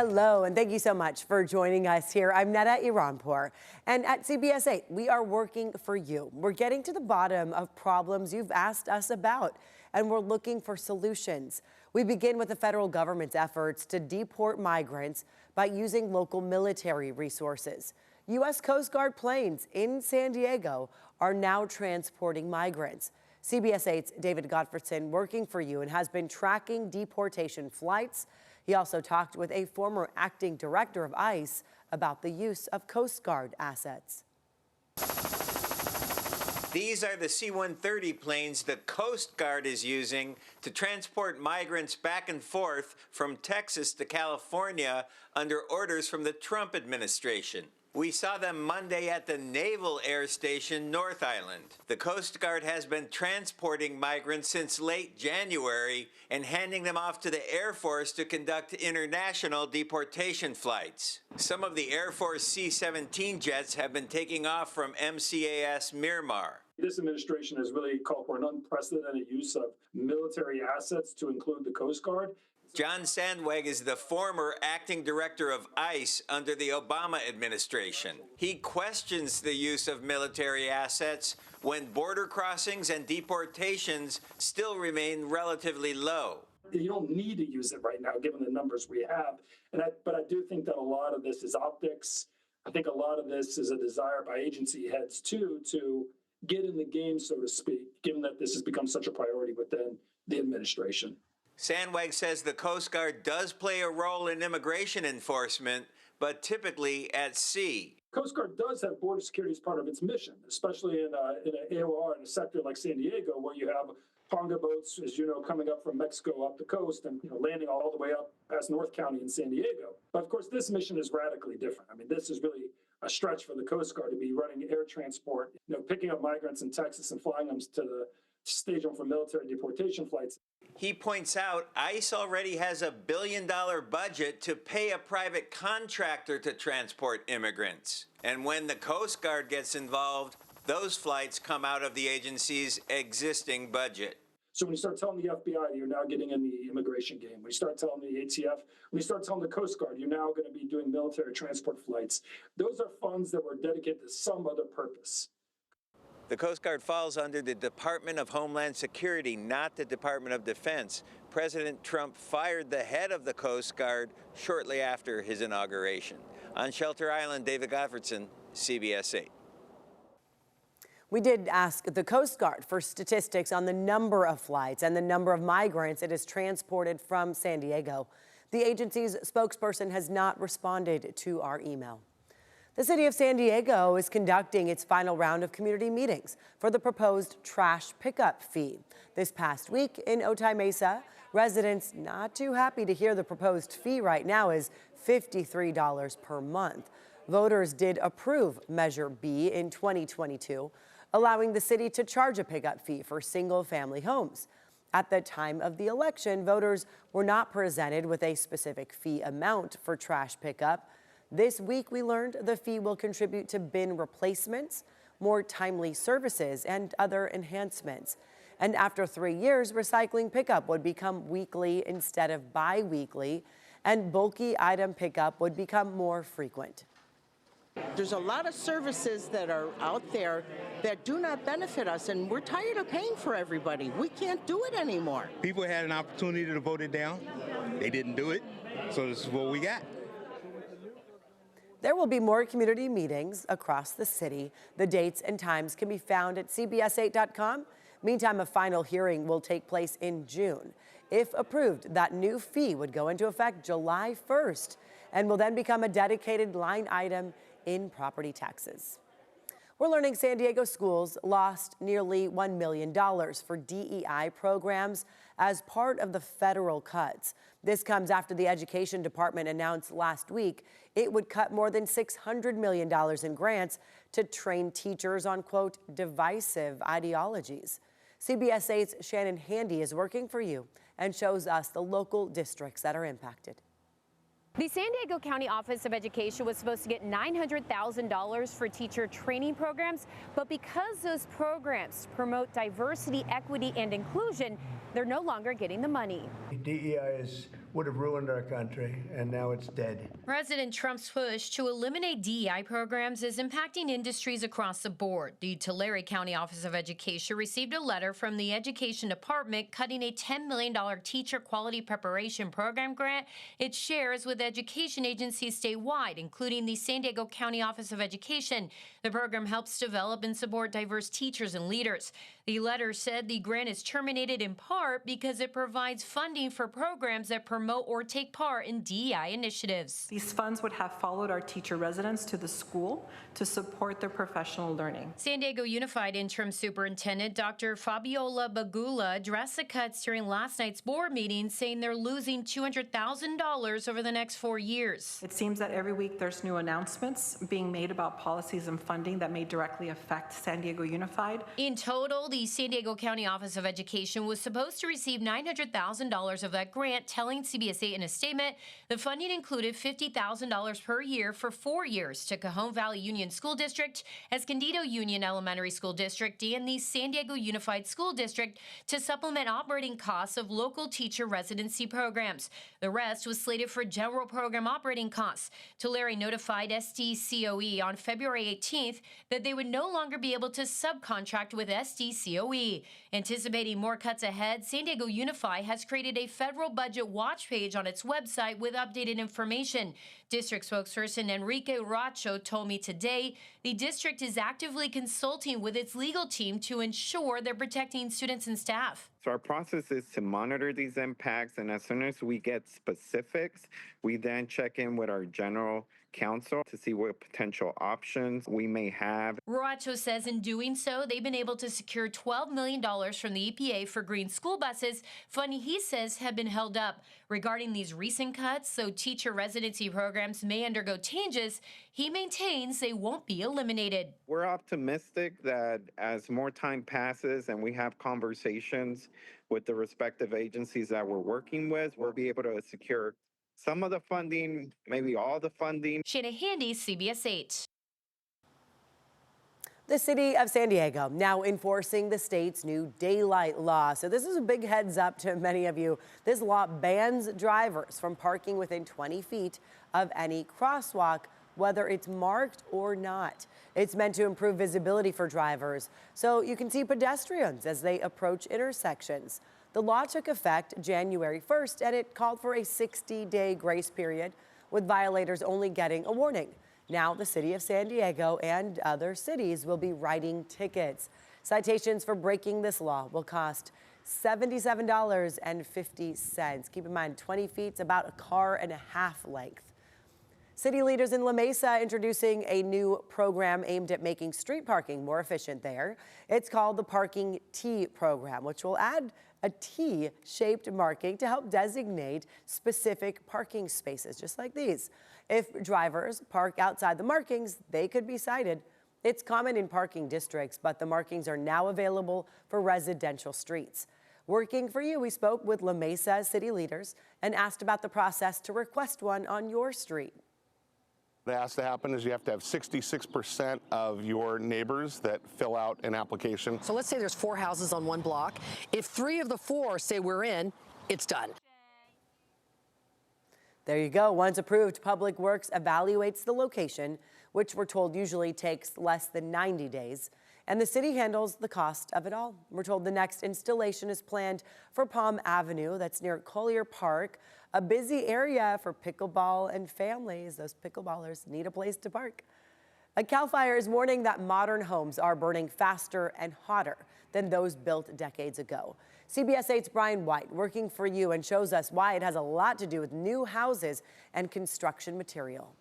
Hello, and thank you so much for joining us here. I'm Neda Iranpour, and at CBS 8, we are working for you. We're getting to the bottom of problems you've asked us about, and we're looking for solutions. We begin with the federal government's efforts to deport migrants by using local military resources. U.S. Coast Guard planes in San Diego are now transporting migrants. CBS 8's David Gottfredson working for you and has been tracking deportation flights. He also talked with a former acting director of ICE about the use of Coast Guard assets. These are the C-130 planes the Coast Guard is using to transport migrants back and forth from Texas to California under orders from the Trump administration. We saw them Monday at the Naval Air Station, North Island. The Coast Guard has been transporting migrants since late January and handing them off to the Air Force to conduct international deportation flights. Some of the Air Force C-17 jets have been taking off from MCAS Miramar. This administration has really called for an unprecedented use of military assets to include the Coast Guard. John Sandweg is the former acting director of ICE under the Obama administration. He questions the use of military assets when border crossings and deportations still remain relatively low. You don't need to use it right now, given the numbers we have. But I do think that a lot of this is optics. I think a lot of this is a desire by agency heads, too, to get in the game, so to speak, given that this has become such a priority within the administration. Sandweg says the Coast Guard does play a role in immigration enforcement, but typically at sea. Coast Guard does have border security as part of its mission, especially in an AOR in a sector like San Diego, where you have Ponga boats, as you know, coming up from Mexico up the coast and landing all the way up past North County in San Diego. But of course, this mission is radically different. I mean, this is really a stretch for the Coast Guard to be running air transport, picking up migrants in Texas and flying them to the stage them for military deportation flights. He points out ICE already has a $1 billion budget to pay a private contractor to transport immigrants. And when the Coast Guard gets involved, those flights come out of the agency's existing budget. So when you start telling the FBI that you're now getting in the immigration game, when you start telling the ATF, when you start telling the Coast Guard you're now going to be doing military transport flights, those are funds that were dedicated to some other purpose. The Coast Guard falls under the Department of Homeland Security, not the Department of Defense. President Trump fired the head of the Coast Guard shortly after his inauguration. On Shelter Island, David Gottfredson, CBS 8. We did ask the Coast Guard for statistics on the number of flights and the number of migrants it has transported from San Diego. The agency's spokesperson has not responded to our email. The city of San Diego is conducting its final round of community meetings for the proposed trash pickup fee. This past week in Otay Mesa, residents not too happy to hear the proposed fee right now is $53 per month. Voters did approve Measure B in 2022, allowing the city to charge a pickup fee for single-family homes. At the time of the election, voters were not presented with a specific fee amount for trash pickup. This week, we learned the fee will contribute to bin replacements, more timely services, and other enhancements. And after 3 years, recycling pickup would become weekly instead of bi-weekly, and bulky item pickup would become more frequent. There's a lot of services that are out there that do not benefit us, and we're tired of paying for everybody. We can't do it anymore. People had an opportunity to vote it down. They didn't do it, so this is what we got. There will be more community meetings across the city. The dates and times can be found at cbs8.com. Meantime, a final hearing will take place in June. If approved, that new fee would go into effect July 1st and will then become a dedicated line item in property taxes. We're learning San Diego schools lost nearly $1 million for DEI programs as part of the federal cuts. This comes after the Education Department announced last week it would cut more than $600 million in grants to train teachers on, quote, divisive ideologies. CBS 8's Shannon Handy is working for you and shows us the local districts that are impacted. The San Diego County Office of Education was supposed to get $900,000 for teacher training programs, but because those programs promote diversity, equity, and inclusion, they're no longer getting the money. DEI is would have ruined our country, and now it's dead. President Trump's push to eliminate DEI programs is impacting industries across the board. The Tulare County Office of Education received a letter from the Education Department cutting a $10 million teacher quality preparation program grant it shares with education agencies statewide, including the San Diego County Office of Education. The program helps develop and support diverse teachers and leaders. The letter said the grant is terminated in part because it provides funding for programs that promote or take part in DEI initiatives. These funds would have followed our teacher residents to the school to support their professional learning. San Diego Unified Interim Superintendent Dr. Fabiola Bagula addressed the cuts during last night's board meeting, saying they're losing $200,000 over the next 4 years. It seems that every week there's new announcements being made about policies and funding that may directly affect San Diego Unified. In total, the San Diego County Office of Education was supposed to receive $900,000 of that grant, telling CBS 8 in a statement the funding included $50,000 per year for 4 years to Cajon Valley Union School District, Escondido Union Elementary School District, and the San Diego Unified School District to supplement operating costs of local teacher residency programs. The rest was slated for general program operating costs. Tulare notified SDCOE on February 18th that they would no longer be able to subcontract with SDCOE. Anticipating more cuts ahead, San Diego Unify has created a federal budget watch page on its website with updated information. District spokesperson Enrique Racho told me today the district is actively consulting with its legal team to ensure they're protecting students and staff. So our process is to monitor these impacts, and as soon as we get specifics, we then check in with our general counsel to see what potential options we may have. Racho says in doing so, they've been able to secure $12 million from the EPA for green school buses, funding he says had been held up. Regarding these recent cuts, so teacher residency programs may undergo changes, he maintains they won't be eliminated. We're optimistic that as more time passes and we have conversations with the respective agencies that we're working with, we'll be able to secure some of the funding, maybe all the funding. Shana Handy, CBS 8. The city of San Diego now enforcing the state's new daylight law. So this is a big heads up to many of you. This law bans drivers from parking within 20 feet of any crosswalk, whether it's marked or not. It's meant to improve visibility for drivers so you can see pedestrians as they approach intersections. The law took effect January 1st, and it called for a 60-day grace period, with violators only getting a warning. Now, the city of San Diego and other cities will be writing tickets. Citations for breaking this law will cost $77.50. Keep in mind, 20 feet's about a car and a half length. City leaders in La Mesa introducing a new program aimed at making street parking more efficient there. It's called the Parking T program, which will add a T-shaped marking to help designate specific parking spaces, just like these. If drivers park outside the markings, they could be cited. It's common in parking districts, but the markings are now available for residential streets. Working for you, we spoke with La Mesa city leaders and asked about the process to request one on your street. What has to happen is you have to have 66% of your neighbors that fill out an application. So let's say there's 4 houses on one block. If 3 of the 4 say we're in, it's done. There you go. Once approved, Public Works evaluates the location, which we're told usually takes less than 90 days. And the city handles the cost of it all. We're told the next installation is planned for Palm Avenue, that's near Collier Park, a busy area for pickleball and families. Those pickleballers need a place to park. A CAL FIRE is warning that modern homes are burning faster and hotter than those built decades ago. CBS 8's Brian White working for you and shows us why it has a lot to do with new houses and construction material.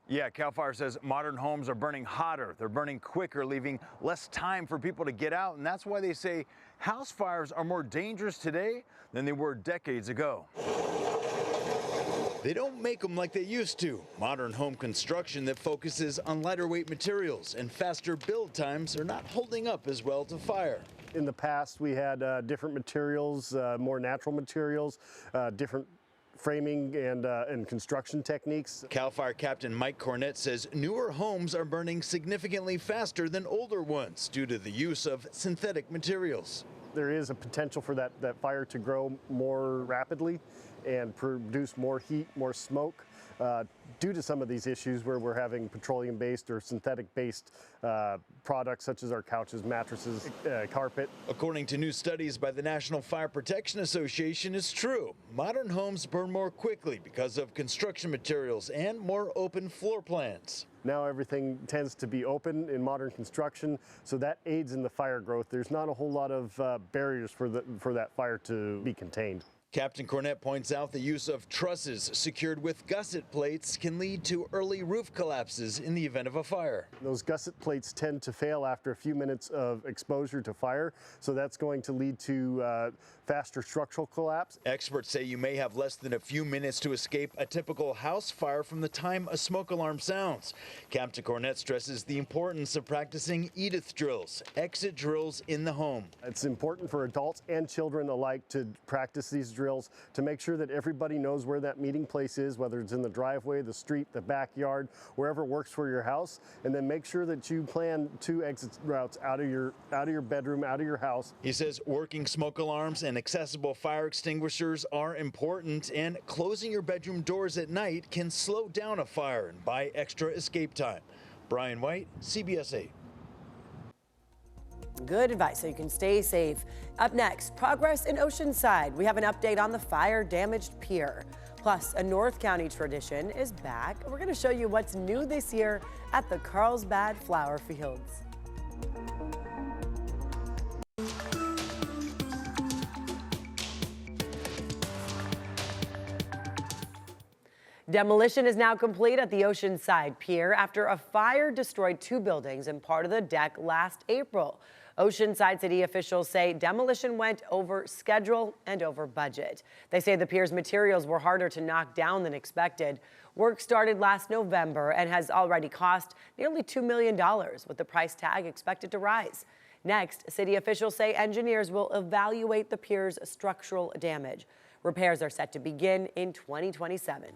Yeah, CAL FIRE says modern homes are burning hotter. They're burning quicker, leaving less time for people to get out. And that's why they say house fires are more dangerous today than they were decades ago. They don't make them like they used to. Modern home construction that focuses on lighter weight materials and faster build times are not holding up as well to fire. In the past, we had different materials, more natural materials, different framing and construction techniques. CAL FIRE Captain Mike Cornett says newer homes are burning significantly faster than older ones due to the use of synthetic materials. there is a potential for that fire to grow more rapidly and produce more heat, more smoke, due to some of these issues where we're having petroleum-based or synthetic-based products such as our couches, mattresses, carpet. According to new studies by the National Fire Protection Association, it's true. Modern homes burn more quickly because of construction materials and more open floor plans. Now everything tends to be open in modern construction, so that aids in the fire growth. There's not a whole lot of barriers for that fire to be contained. Captain Cornett points out the use of trusses secured with gusset plates can lead to early roof collapses in the event of a fire. Those gusset plates tend to fail after a few minutes of exposure to fire, so that's going to lead to faster structural collapse. Experts say you may have less than a few minutes to escape a typical house fire from the time a smoke alarm sounds. Captain Cornett stresses the importance of practicing EDITH drills, exit drills in the home. It's important for adults and children alike to practice these drills to make sure that everybody knows where that meeting place is, whether it's in the driveway, the street, the backyard, wherever works for your house, and then make sure that you plan 2 exit routes out of your bedroom, out of your house. He says working smoke alarms and accessible fire extinguishers are important, and closing your bedroom doors at night can slow down a fire and buy extra escape time. Brian White, CBS 8. Good advice so you can stay safe. Up next, progress in Oceanside. We have an update on the fire-damaged pier. Plus, a North County tradition is back. We're going to show you what's new this year at the Carlsbad flower fields. Demolition is now complete at the Oceanside Pier after a fire destroyed 2 buildings and part of the deck last April. Oceanside city officials say demolition went over schedule and over budget. They say the pier's materials were harder to knock down than expected. Work started last November and has already cost nearly $2 million, with the price tag expected to rise. Next, city officials say engineers will evaluate the pier's structural damage. Repairs are set to begin in 2027.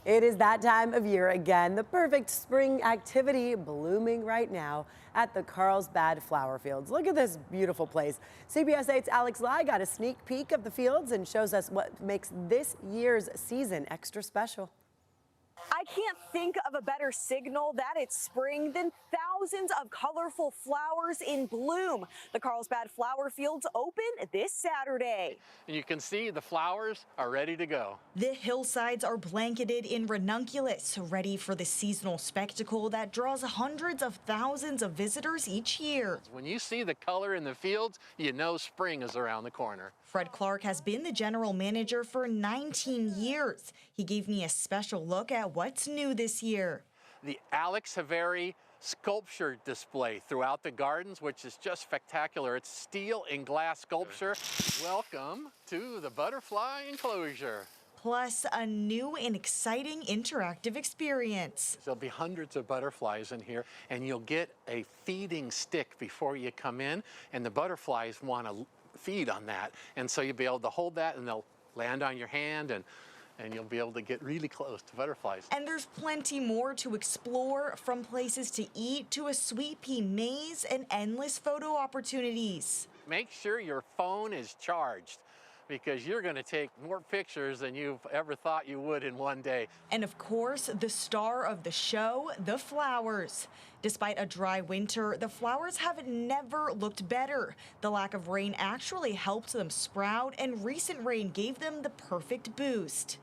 It is that time of year again, the perfect spring activity blooming right now at the Carlsbad flower fields. Look at this beautiful place. CBS 8's Alex Lai got a sneak peek of the fields and shows us what makes this year's season extra special. I can't think of a better signal that it's spring than thousands of colorful flowers in bloom. The Carlsbad flower fields open this Saturday. You can see the flowers are ready to go. The hillsides are blanketed in ranunculus, ready for the seasonal spectacle that draws hundreds of thousands of visitors each year. When you see the color in the fields, you know spring is around the corner. Fred Clark has been the general manager for 19 years. He gave me a special look at what's new this year. The Alex Haveri sculpture display throughout the gardens, which is just spectacular. It's steel and glass sculpture. Welcome to the butterfly enclosure. Plus a new and exciting interactive experience. There'll be hundreds of butterflies in here, and you'll get a feeding stick before you come in, and the butterflies want to feed on that. And so you'll be able to hold that, and they'll land on your hand, and you'll be able to get really close to butterflies. And there's plenty more to explore, from places to eat to a sweet pea maze and endless photo opportunities. Make sure your phone is charged, because you're going to take more pictures than you've ever thought you would in one day. And of course, the star of the show, the flowers. Despite a dry winter, the flowers have never looked better. The lack of rain actually helped them sprout, and recent rain gave them the perfect boost.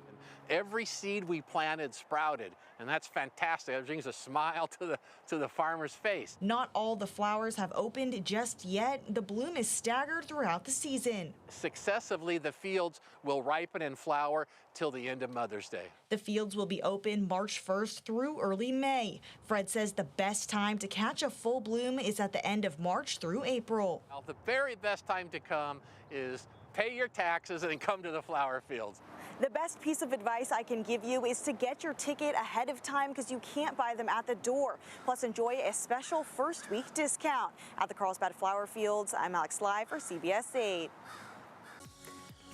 Every seed we planted sprouted, and that's fantastic. It brings a smile to the farmer's face. Not all the flowers have opened just yet. The bloom is staggered throughout the season. Successively, the fields will ripen and flower till the end of Mother's Day. The fields will be open March 1st through early May. Fred says the best time to catch a full bloom is at the end of March through April. Well, the very best time to come is pay your taxes and come to the flower fields. The best piece of advice I can give you is to get your ticket ahead of time, because you can't buy them at the door. Plus, enjoy a special first week discount. At the Carlsbad Flower Fields, I'm Alex Lai for CBS 8.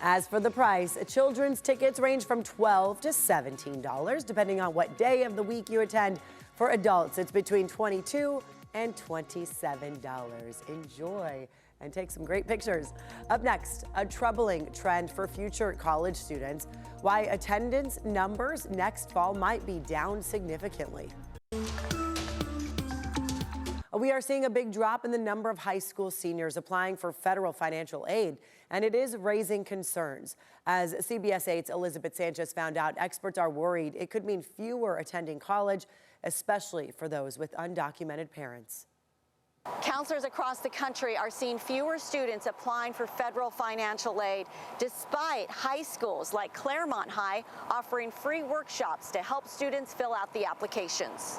As for the price, children's tickets range from $12 to $17, depending on what day of the week you attend. For adults, it's between $22 and $27. Enjoy. and take some great pictures. Up next, a troubling trend for future college students, why attendance numbers next fall might be down significantly. We are seeing a big drop in the number of high school seniors applying for federal financial aid, and it is raising concerns. As CBS 8's Elizabeth Sanchez found out, experts are worried it could mean fewer attending college, especially for those with undocumented parents. Counselors across the country are seeing fewer students applying for federal financial aid, despite high schools like Claremont High offering free workshops to help students fill out the applications.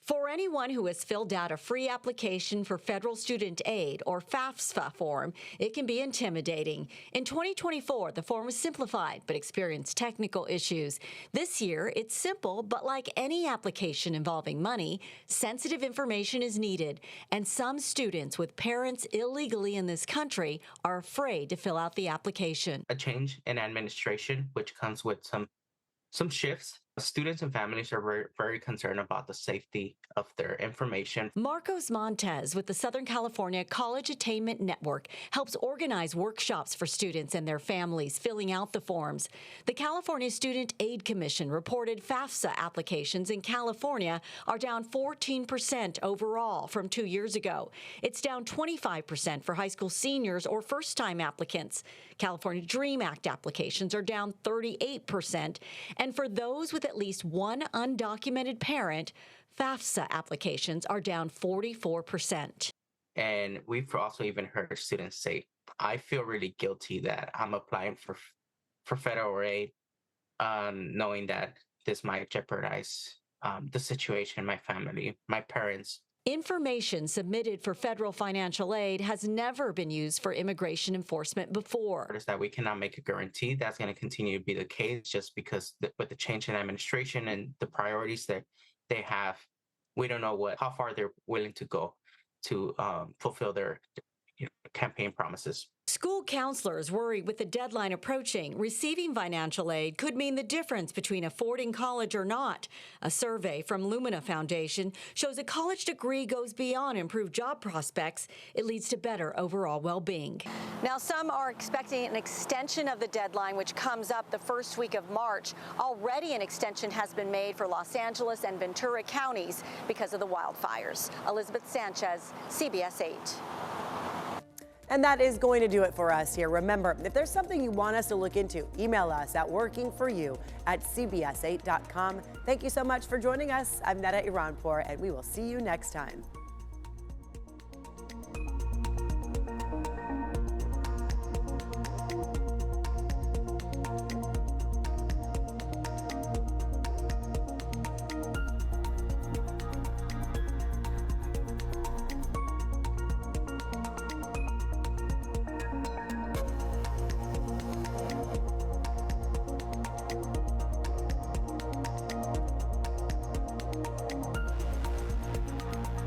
For anyone who has filled out a free application for federal student aid or FAFSA form, it can be intimidating. In 2024, the form was simplified but experienced technical issues. This year, it's simple, but like any application involving money, sensitive information is needed, and some students with parents illegally in this country are afraid to fill out the application. A change in administration, which comes with some shifts. Students and families are very, very concerned about the safety of their information. Marcos Montez with the Southern California College Attainment Network helps organize workshops for students and their families filling out the forms. The California Student Aid Commission reported FAFSA applications in California are down 14% overall from 2 years ago. It's down 25% for high school seniors or first-time applicants. California DREAM Act applications are down 38%. And for those with at least one undocumented parent, FAFSA applications are down 44%. And we've also even heard students say, I feel really guilty that I'm applying for federal aid, knowing that this might jeopardize the situation, my family, my parents. Information submitted for federal financial aid has never been used for immigration enforcement before. Is that we cannot make a guarantee that's going to continue to be the case just because with the change in administration and the priorities that they have, we don't know how far they're willing to go to fulfill their campaign promises. School counselors worry with the deadline approaching, receiving financial aid could mean the difference between affording college or not. A survey from Lumina Foundation shows a college degree goes beyond improved job prospects. It leads to better overall well-being. Now, some are expecting an extension of the deadline, which comes up the first week of March. Already an extension has been made for Los Angeles and Ventura counties because of the wildfires. Elizabeth Sanchez, CBS 8. And that is going to do it for us here. Remember, if there's something you want us to look into, email us at workingforyou@cbs8.com. Thank you so much for joining us. I'm Neda Iranpour, and we will see you next time.